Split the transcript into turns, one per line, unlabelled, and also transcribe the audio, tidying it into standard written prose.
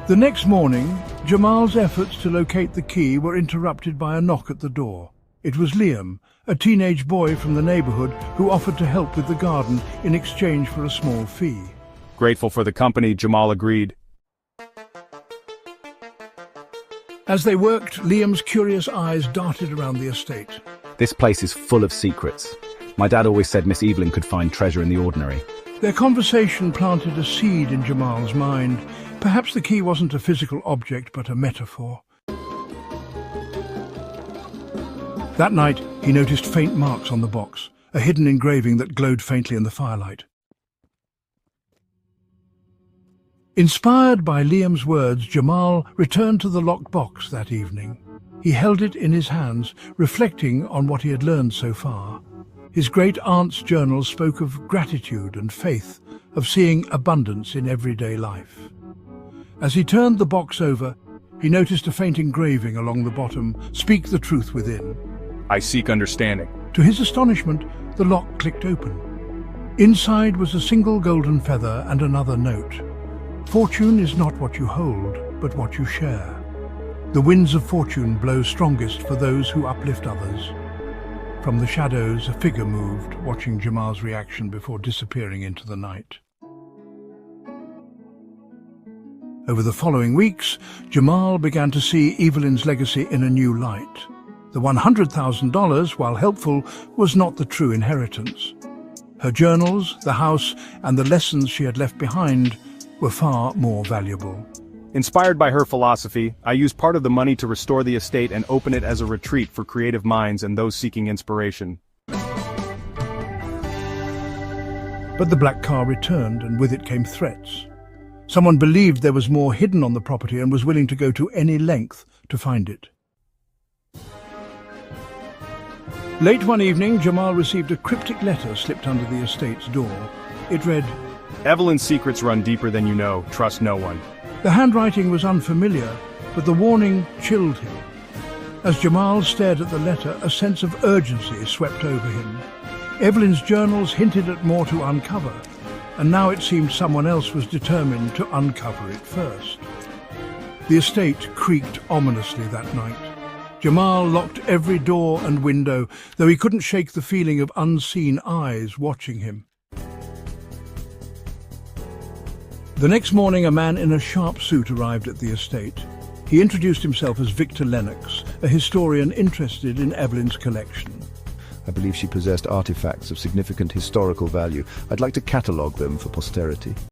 The next morning, Jamal's efforts to locate the key were interrupted by a knock at the door. It was Liam, a teenage boy from the neighborhood who offered to help with the garden in exchange for a small fee.
Grateful for the company, Jamal agreed.
As they worked, Liam's curious eyes darted around the estate.
This place is full of secrets. My dad always said Miss Evelyn could find treasure in the ordinary.
Their conversation planted a seed in Jamal's mind. Perhaps the key wasn't a physical object, but a metaphor. That night, he noticed faint marks on the box, a hidden engraving that glowed faintly in the firelight. Inspired by Liam's words, Jamal returned to the locked box that evening. He held it in his hands, reflecting on what he had learned so far. His great-aunt's journal spoke of gratitude and faith, of seeing abundance in everyday life. As he turned the box over, he noticed a faint engraving along the bottom, "Speak the truth within."
I seek understanding.
To his astonishment, the lock clicked open. Inside was a single golden feather and another note. "Fortune is not what you hold, but what you share. The winds of fortune blow strongest for those who uplift others." From the shadows, a figure moved, watching Jamal's reaction before disappearing into the night. Over the following weeks, Jamal began to see Evelyn's legacy in a new light. The $100,000, while helpful, was not the true inheritance. Her journals, the house, and the lessons she had left behind were far more valuable.
Inspired by her philosophy, I used part of the money to restore the estate and open it as a retreat for creative minds and those seeking inspiration.
But the black car returned, and with it came threats. Someone believed there was more hidden on the property and was willing to go to any length to find it. Late one evening, Jamal received a cryptic letter slipped under the estate's door. It read,
Evelyn's secrets run deeper than you know. Trust no one.
The handwriting was unfamiliar, but the warning chilled him. As Jamal stared at the letter, a sense of urgency swept over him. Evelyn's journals hinted at more to uncover, and now it seemed someone else was determined to uncover it first. The estate creaked ominously that night. Jamal locked every door and window, though he couldn't shake the feeling of unseen eyes watching him. The next morning, a man in a sharp suit arrived at the estate. He introduced himself as Victor Lennox, a historian interested in Evelyn's collection.
I believe she possessed artifacts of significant historical value. I'd like to catalogue them for posterity.